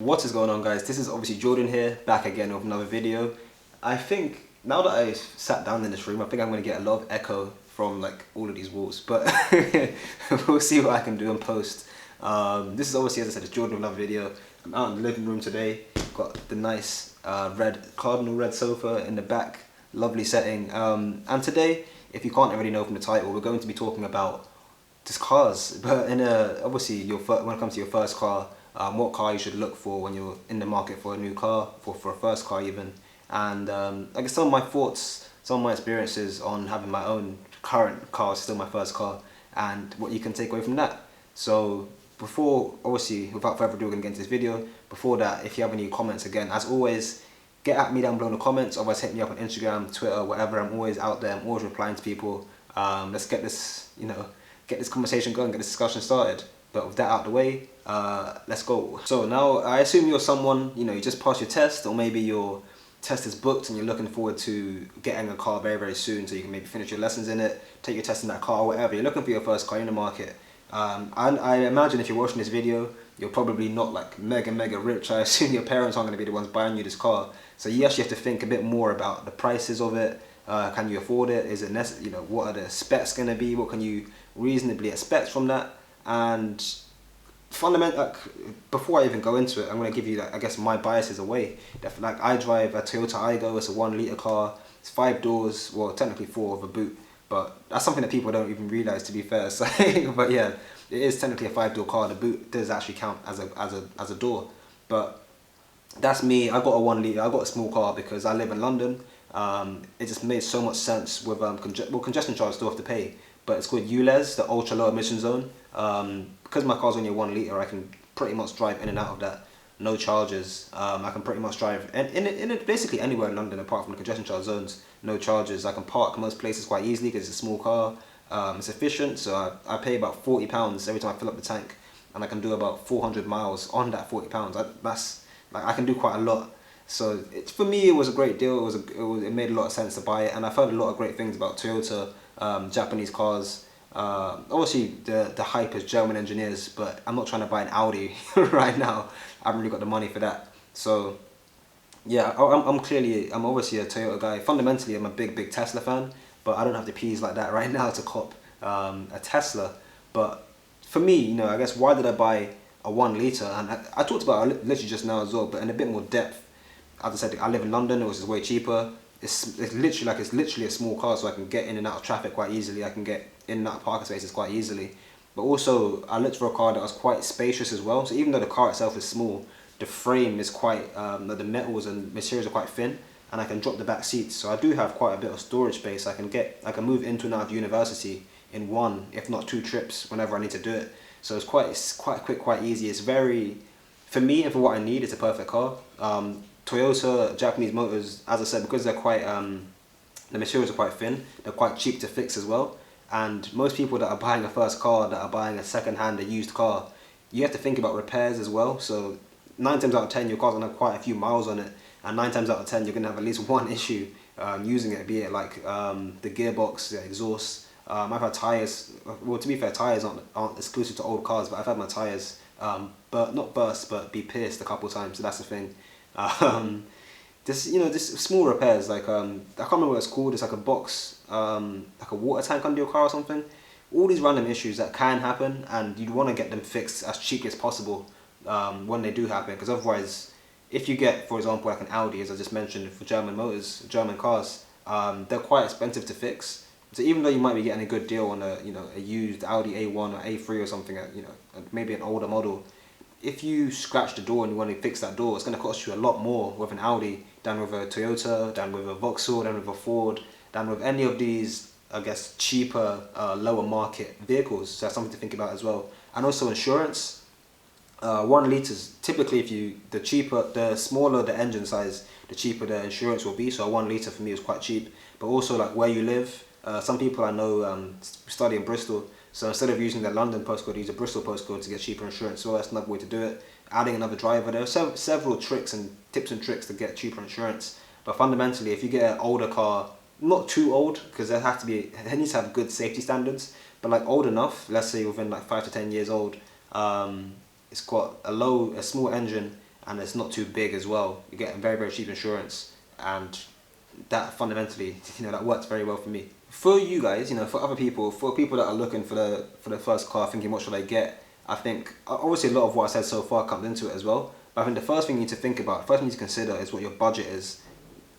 What is going on, guys? This is obviously Jordan here, back again with another video. I think now that I sat down in this room, I think I'm going to get a lot of echo from like all of these walls, but we'll see what I can do and post. This is obviously, as I said, it's Jordan with another video. I'm out in the living room today, got the nice cardinal red sofa in the back, lovely setting. And today, if you can't already know from the title, we're going to be talking about just cars, but obviously when it comes to your first car, what car you should look for when you're in the market for a new car, for a first car even, and I guess some of my thoughts, some of my experiences on having my own current car, still my first car, and what you can take away from that. So before, obviously, without further ado, we're going to get into this video. Before that, if you have any comments, again, as always, get at me down below in the comments, otherwise hit me up on Instagram, Twitter, whatever. I'm always out there, I'm always replying to people. Let's get this, get this conversation going, get this discussion started. But with that out of the way, let's go. So now, I assume you're someone, you just passed your test, or maybe your test is booked and you're looking forward to getting a car very, very soon, so you can maybe finish your lessons in it, take your test in that car, whatever. You're looking for your first car in the market. And I imagine if you're watching this video, you're probably not like mega rich. I assume your parents aren't going to be the ones buying you this car. So you actually have to think a bit more about the prices of it. Can you afford it? Is it necessary? What are the specs going to be? What can you reasonably expect from that? And before I even go into it, I'm going to give you, I guess, my biases away. Like, I drive a Toyota Aygo. It's a 1 litre car. It's 5 doors, well, technically 4 with a boot, but that's something that people don't even realize, to be fair. So, but yeah, it is technically a 5-door car. The boot does actually count as a door. But that's me. I got a 1 litre. I got a small car because I live in London. It just made so much sense with congestion charge still have to pay, but it's called ULEZ, the ultra low emission zone. Because my car's only a 1 litre, I can pretty much drive in and out of that, no charges. I can pretty much drive in basically anywhere in London apart from the congestion charge zones, no charges. I can park most places quite easily because it's a small car. It's efficient, so I pay about £40 every time I fill up the tank, and I can do about 400 miles on that £40. That's like, I can do quite a lot. So for me, it was a great deal. It made a lot of sense to buy it, and I've heard a lot of great things about Toyota, Japanese cars. Obviously the hype is German engineers, but I'm not trying to buy an Audi right now. I haven't really got the money for that. So yeah, I'm obviously a Toyota guy. Fundamentally, I'm a big Tesla fan, but I don't have the peas like that right now to cop a Tesla. But for me, I guess, why did I buy a 1 litre? And I talked about it literally just now as well, but in a bit more depth. As I said, I live in London, which is way cheaper. It's literally a small car, so I can get in and out of traffic quite easily. I can get in and out of parking spaces quite easily. But also, I looked for a car that was quite spacious as well. So even though the car itself is small, the frame is quite, the metals and materials are quite thin, and I can drop the back seats. So I do have quite a bit of storage space. I can move into and out of university in 1, if not 2 trips whenever I need to do it. So it's quite quick, quite easy. It's very, for me and for what I need, it's a perfect car. Toyota, Japanese motors, as I said, because they're quite, the materials are quite thin, they're quite cheap to fix as well. And most people that are buying a first car, that are buying a second-hand, a used car, you have to think about repairs as well. So 9 times out of 10, your car's gonna have quite a few miles on it, and 9 times out of 10, you're gonna have at least one issue using it, be it like the gearbox, the exhaust. I've had tires. Well, to be fair, tires aren't exclusive to old cars, but I've had my tires, but not burst, but be pierced a couple times. So that's the thing. Just small repairs, like I can't remember what it's called. It's like a box, like a water tank under your car or something. All these random issues that can happen, and you'd want to get them fixed as cheaply as possible when they do happen, because otherwise, if you get, for example, like an Audi, as I just mentioned, for German motors, German cars, they're quite expensive to fix. So even though you might be getting a good deal on a used Audi A1 or A3 or something, maybe an older model, if you scratch the door and you want to fix that door, it's going to cost you a lot more with an Audi than with a Toyota, than with a Vauxhall, than with a Ford, than with any of these, I guess, cheaper, lower market vehicles. So that's something to think about as well. And also insurance. 1 litres, typically, the smaller the engine size, the cheaper the insurance will be. So a 1 litre for me is quite cheap. But also, like, where you live. Some people I know study in Bristol, so instead of using the London postcode, use a Bristol postcode to get cheaper insurance. So that's another way to do it. Adding another driver. There are several tips and tricks to get cheaper insurance. But fundamentally, if you get an older car, not too old, because it needs to have good safety standards, but like old enough, let's say within like 5 to 10 years old, it's got a small engine, and it's not too big as well. You're getting very, very cheap insurance, and that fundamentally, that works very well for me. For you guys, for other people, for people that are looking for the first car, thinking what should I get, I think obviously a lot of what I said so far comes into it as well. But I think the first thing you need to think about, first thing you need to consider is what your budget is.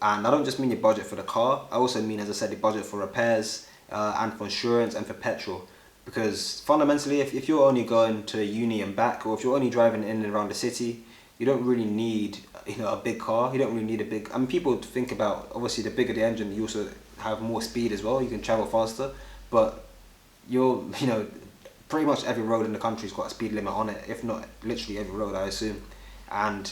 And I don't just mean your budget for the car, I also mean, as I said, the budget for repairs, and for insurance and for petrol. Because fundamentally, if you're only going to uni and back, or if you're only driving in and around the city, you don't really need a big car. You don't really need a big. I mean, people think about, obviously the bigger the engine, you also have more speed as well. You can travel faster, but pretty much every road in the country's got a speed limit on it. If not literally every road, I assume. And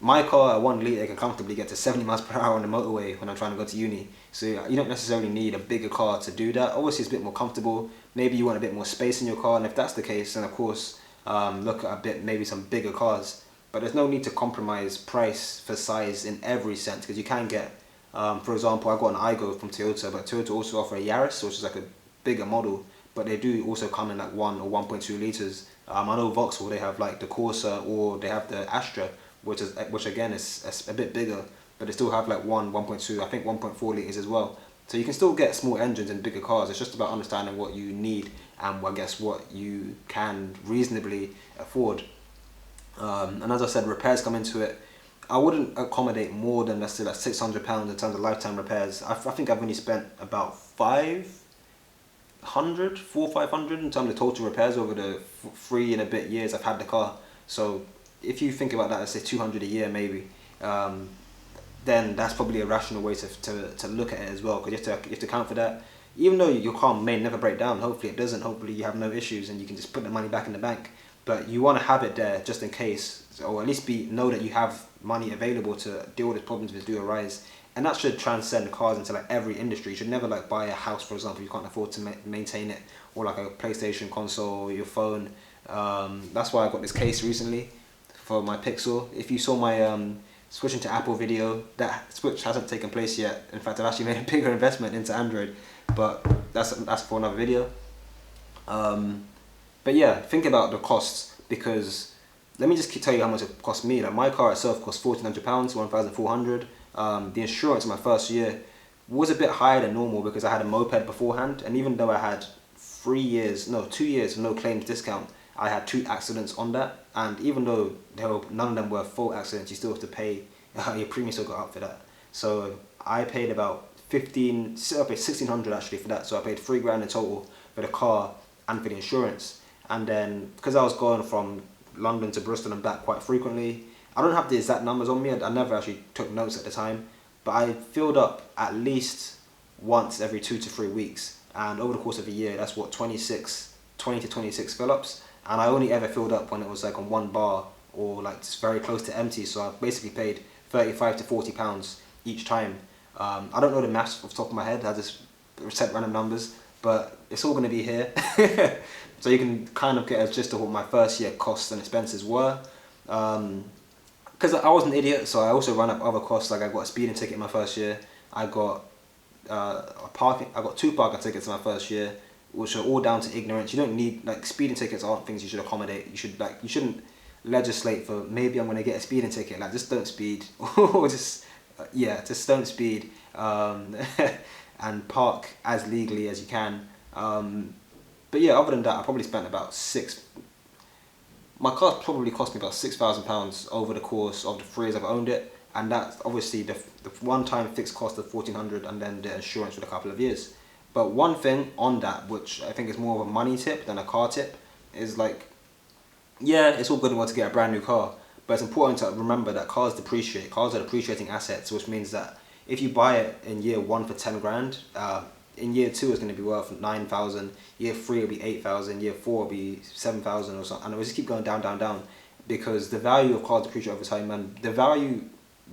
my car at 1 litre can comfortably get to 70 miles per hour on the motorway when I'm trying to go to uni. So you don't necessarily need a bigger car to do that. Obviously it's a bit more comfortable. Maybe you want a bit more space in your car, and if that's the case, then of course look at maybe some bigger cars. But there's no need to compromise price for size in every sense, because you can get, for example, I got an iGo from Toyota, but Toyota also offer a Yaris, which is like a bigger model, but they do also come in like 1 or 1.2 litres. I know Vauxhall, they have like the Corsa, or they have the Astra, which again is a bit bigger, but they still have like 1.2, I think 1.4 litres as well. So you can still get small engines in bigger cars. It's just about understanding what you need and I guess what you can reasonably afford. And as I said, repairs come into it. I wouldn't accommodate more than, let's say, like £600 in terms of lifetime repairs. I think I've only spent about 500 in terms of total repairs over the 3 and a bit years I've had the car. So if you think about that, let's say 200 a year maybe, then that's probably a rational way to look at it as well, because you have to account for that. Even though your car may never break down, hopefully it doesn't, hopefully you have no issues and you can just put the money back in the bank. But you want to have it there just in case, or at least know that you have money available to deal with the problems if they do arise. And that should transcend cars into like every industry. You should never like buy a house, for example, you can't afford to maintain it, or like a PlayStation console, or your phone. That's why I got this case recently for my Pixel. If you saw my switching to Apple video, that switch hasn't taken place yet. In fact, I've actually made a bigger investment into Android, but that's for another video. But yeah, think about the costs, because let me just tell you how much it cost me. Like my car itself cost £1,400, £1,400. The insurance in my first year was a bit higher than normal because I had a moped beforehand, and even though I had 2 years of no claims discount, I had 2 accidents on that, and even though none of them were full accidents, you still have to pay, your premium still got up for that. So I paid about £1,600 actually for that, so I paid £3,000 in total for the car and for the insurance. And then, because I was going from London to Bristol and back quite frequently, I don't have the exact numbers on me, I never actually took notes at the time, but I filled up at least once every 2 to 3 weeks, and over the course of a year, that's what, 20 to 26 fill-ups, and I only ever filled up when it was like on 1 bar, or like just very close to empty, so I basically paid £35 to £40 each time. I don't know the maths off the top of my head, I just set random numbers, but it's all going to be here. So you can kind of get a gist of what my first year costs and expenses were. Because I was an idiot, so I also ran up other costs, like I got a speeding ticket my first year, I got I got 2 parking tickets in my first year, which are all down to ignorance. You don't need, like, speeding tickets aren't things you should accommodate. You shouldn't legislate for, maybe I'm going to get a speeding ticket, like just don't speed, or just don't speed, and park as legally as you can. But yeah, other than that, I probably spent about my car probably cost me about £6,000 over the course of the 3 years I've owned it, and that's obviously the one-time fixed cost of £1,400 and then the insurance for a couple of years. But one thing on that, which I think is more of a money tip than a car tip, is like, yeah, it's all good and well to get a brand new car, but it's important to remember that cars depreciate. Cars are depreciating assets, which means that if you buy it in year 1 for 10 grand, in year 2 it's going to be worth 9,000, year 3 will be 8,000, year 4 will be 7,000 or something, and it will just keep going down, because the value of cars depreciate over time, and the value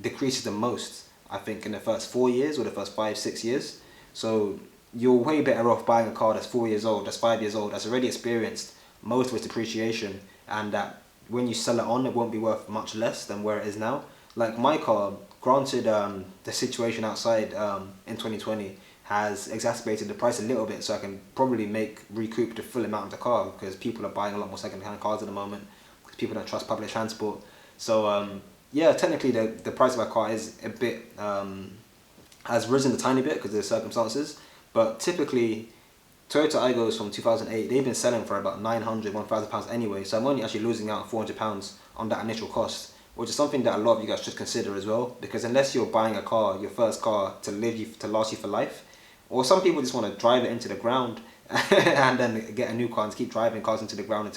decreases the most, I think, in the first 4 years or the first 5-6 years. So you're way better off buying a car that's 4 years old, that's 5 years old, that's already experienced most of its depreciation, and that when you sell it on, it won't be worth much less than where it is now. Like my car, granted, the situation outside in 2020 has exacerbated the price a little bit, so I can probably recoup the full amount of the car, because people are buying a lot more second-hand cars at the moment because people don't trust public transport. So yeah, technically the price of a car is a bit has risen a tiny bit because of the circumstances, but typically Toyota Aigos from 2008, they've been selling for about 900, £1,000 anyway, so I'm only actually losing out £400 on that initial cost, which is something that a lot of you guys should consider as well, because unless you're buying a car, your first car, to last you for life, or some people just want to drive it into the ground and then get a new car and keep driving cars into the ground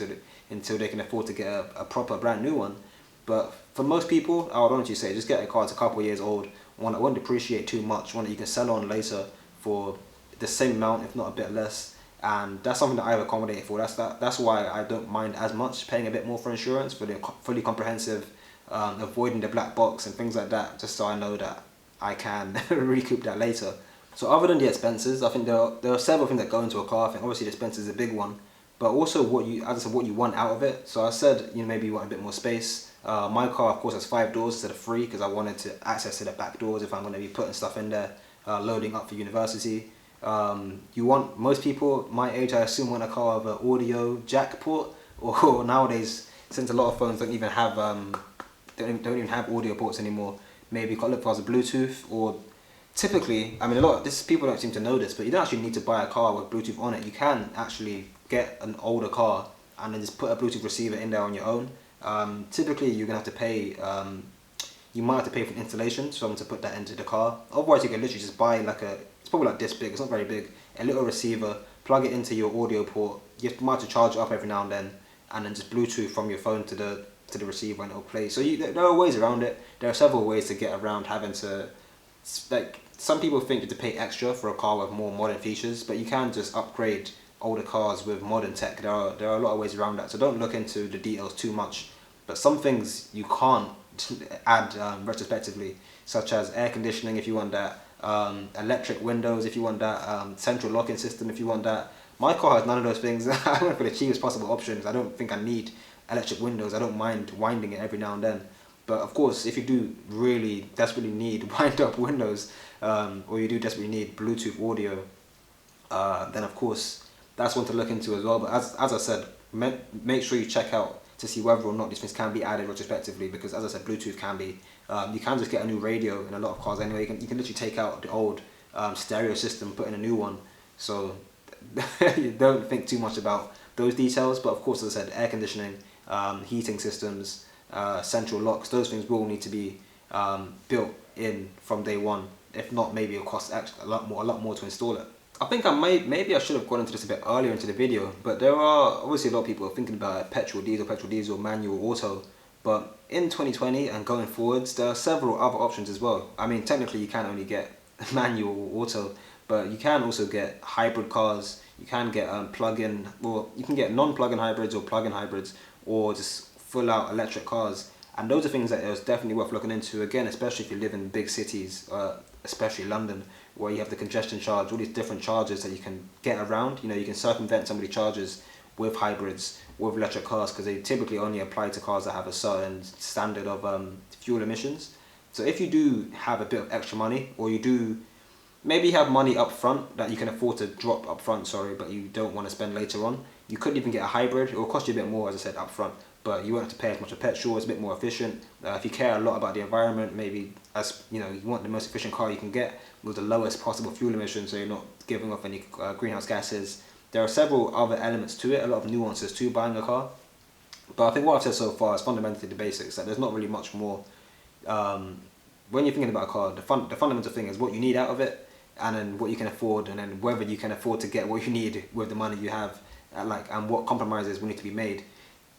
until they can afford to get a proper brand new one. But for most people, I would honestly say just get a car that's a couple of years old, one that won't depreciate too much, one that you can sell on later for the same amount, if not a bit less. And that's something that I've accommodated for. That's why I don't mind as much paying a bit more for insurance, for the fully comprehensive, avoiding the black box and things like that, just so I know that I can recoup that later. So other than the expenses, I think there are several things that go into a car. I think obviously the expenses is a big one, but also as I said, what you want out of it. So I said, maybe you want a bit more space. My car, of course, has 5 doors instead of 3 because I wanted to access to the back doors if I'm going to be putting stuff in there, loading up for university. Most people my age, I assume, want a car with an audio jack port, or nowadays, since a lot of phones don't even have audio ports anymore, maybe look for Bluetooth, or typically, I mean, people don't seem to know this, but you don't actually need to buy a car with Bluetooth on it. You can actually get an older car and then just put a Bluetooth receiver in there on your own. Typically, you're gonna have to pay. You might have to pay for an installation, so I'm to put that into the car. Otherwise, you can literally just buy it's probably like this big. It's not very big. A little receiver, plug it into your audio port. You might have to charge it up every now and then just Bluetooth from your phone to the receiver and it'll play. So there are ways around it. There are several ways to get around having to, like, some people think you have to pay extra for a car with more modern features, but you can just upgrade older cars with modern tech. There are a lot of ways around that, so don't look into the details too much. But some things you can't add retrospectively, such as air conditioning if you want that, electric windows if you want that, central locking system if you want that. My car has none of those things. I went for the cheapest possible options. I don't think I need electric windows. I don't mind winding it every now and then. But of course, if you do really desperately need wind up windows, or you do desperately need Bluetooth audio, then of course that's one to look into as well. But as I said, make sure you check out to see whether or not these things can be added retrospectively, because as I said, Bluetooth can be. You can just get a new radio in a lot of cars anyway. You can literally take out the old stereo system, put in a new one. So you don't think too much about those details. But of course, as I said, air conditioning, heating systems, central locks, those things will need to be built in from day one. If not, maybe it'll cost a lot more to install it. I think maybe I should have gone into this a bit earlier into the video, but there are obviously a lot of people thinking about petrol, diesel, manual, auto. But in 2020 and going forwards, there are several other options as well. I mean, technically you can only get manual or auto, but you can also get hybrid cars. You can get plug-in, or you can get non-plug-in hybrids or plug-in hybrids, or just full-out electric cars. And those are things that is definitely worth looking into. Again, especially if you live in big cities, especially London, where you have the congestion charge, all these different charges that you can get around. You can circumvent some of the charges with hybrids, with electric cars, because they typically only apply to cars that have a certain standard of fuel emissions. So if you do have a bit of extra money, or you do maybe have money up front that you can afford to drop up front, but you don't want to spend later on, you could even get a hybrid. It will cost you a bit more, as I said, up front, but you won't have to pay as much of petrol. It's a bit more efficient. If you care a lot about the environment, maybe you want the most efficient car you can get with the lowest possible fuel emissions, so you're not giving off any greenhouse gases. There are several other elements to it, a lot of nuances to buying a car. But I think what I've said so far is fundamentally the basics. That there's not really much more. When you're thinking about a car, the fundamental thing is what you need out of it, and then what you can afford, and then whether you can afford to get what you need with the money you have, and what compromises will need to be made.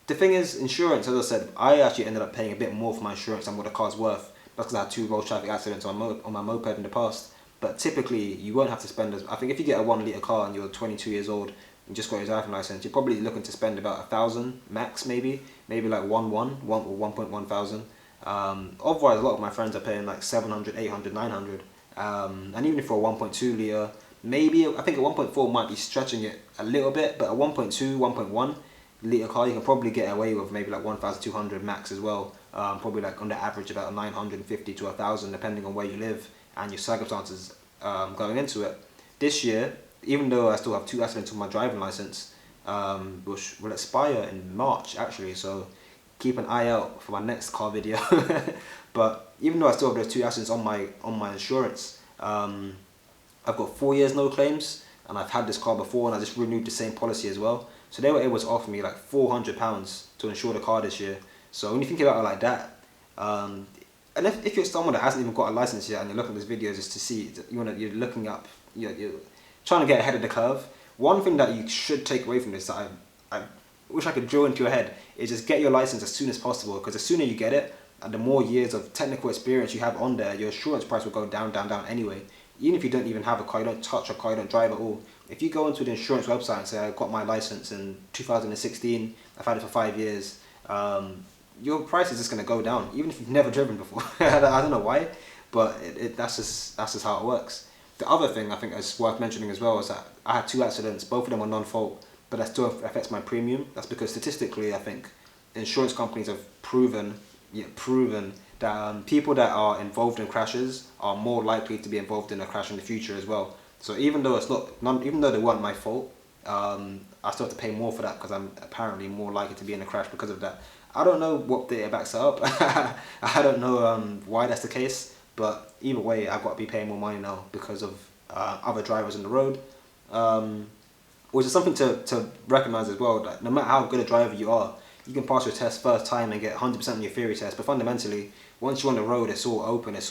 The thing is, insurance, as I said, I actually ended up paying a bit more for my insurance than what the car's worth. That's because I had 2 road traffic accidents on my moped in the past. But typically, you won't have to spend I think if you get a 1 litre car and you're 22 years old and just got your driving license, you're probably looking to spend about 1,000 max, maybe like 1 or 1.1 thousand. Otherwise, a lot of my friends are paying like 700, 800, 900. And even for a 1.2 litre, maybe, I think a 1.4 might be stretching it a little bit, but a 1.2, 1.1 litre car, you can probably get away with maybe like 1,200 max as well. Probably like on the average about 950 to 1,000, depending on where you live and your circumstances going into it. This year, even though I still have 2 accidents on my driving license, which will expire in March actually, so keep an eye out for my next car video. But even though I still have those 2 accidents on my insurance, I've got 4 years no claims, and I've had this car before, and I just renewed the same policy as well. So they were able to offer me like £400 to insure the car this year. So when you think about it like that, and if you're someone that hasn't even got a license yet and you're looking at this video just to see, you're looking up, you're trying to get ahead of the curve, one thing that you should take away from this that I wish I could drill into your head is just get your license as soon as possible, because the sooner you get it and the more years of technical experience you have on there, your insurance price will go down, down, down anyway. Even if you don't even have a car, you don't touch a car, you don't drive at all. If you go into the insurance website and say, I got my license in 2016, I've had it for 5 years, your price is just going to go down, even if you've never driven before. I don't know why, but that's just how it works. The other thing I think is worth mentioning as well is that I had 2 accidents, both of them were non-fault, but that still affects my premium. That's because statistically, I think insurance companies have proven that people that are involved in crashes are more likely to be involved in a crash in the future as well. So even though even though they weren't my fault, I still have to pay more for that because I'm apparently more likely to be in a crash because of that. I don't know what data backs it up. I don't know why that's the case, but either way, I've got to be paying more money now because of other drivers on the road. Which is something to recognise as well, that no matter how good a driver you are, you can pass your test first time and get 100% on your theory test, but fundamentally, once you're on the road, it's all open, it's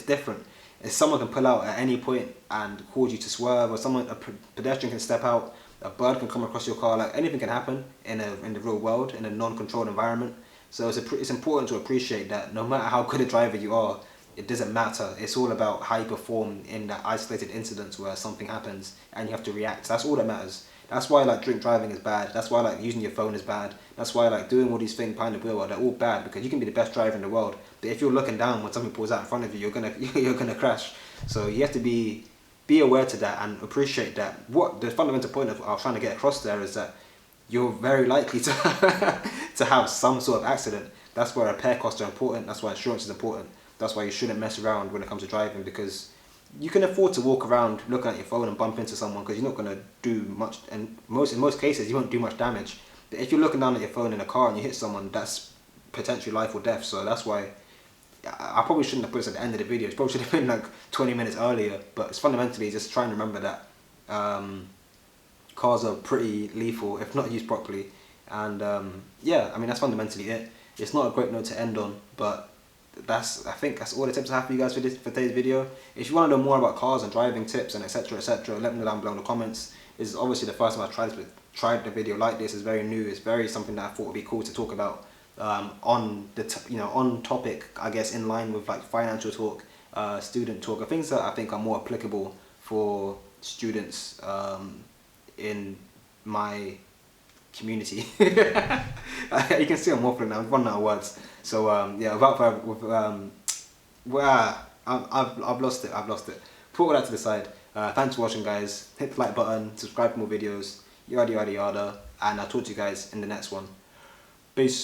different. If someone can pull out at any point and cause you to swerve, or a pedestrian can step out, a bird can come across your car, like anything can happen in the real world, in a non-controlled environment. So it's important to appreciate that no matter how good a driver you are, it doesn't matter. It's all about how you perform in that isolated incident where something happens and you have to react. That's all that matters. That's why like drink driving is bad. That's why like using your phone is bad. That's why like doing all these things behind the wheel, they're all bad, because you can be the best driver in the world, but if you're looking down when something pulls out in front of you, you're gonna crash. So you have to be aware to that and appreciate that. What the fundamental point of I was trying to get across there is that you're very likely to to have some sort of accident. That's why repair costs are important. That's why insurance is important. That's why you shouldn't mess around when it comes to driving, because you can afford to walk around looking at your phone and bump into someone because you're not going to do much, and in most cases you won't do much damage. But if you're looking down at your phone in a car and you hit someone, that's potentially life or death. So that's why I probably shouldn't have put this at the end of the video. It probably should have been like 20 minutes earlier, but it's fundamentally just trying to remember that cars are pretty lethal if not used properly. And yeah, I mean, that's fundamentally it. It's not a great note to end on, but I think that's all the tips I have for you guys for today's video. If you want to know more about cars and driving tips and etc, let me know down below in the comments. This is obviously the first time I've tried the video like this. It's very new. It's very something that I thought would be cool to talk about on on topic, I guess, in line with like financial talk, student talk, or things that I think are more applicable for students in my community. You can see I'm waffling now. I'm running out of words. So yeah, I've lost it. Put all that to the side. Thanks for watching, guys. Hit the like button, subscribe for more videos, yada yada yada, and I'll talk to you guys in the next one. Peace.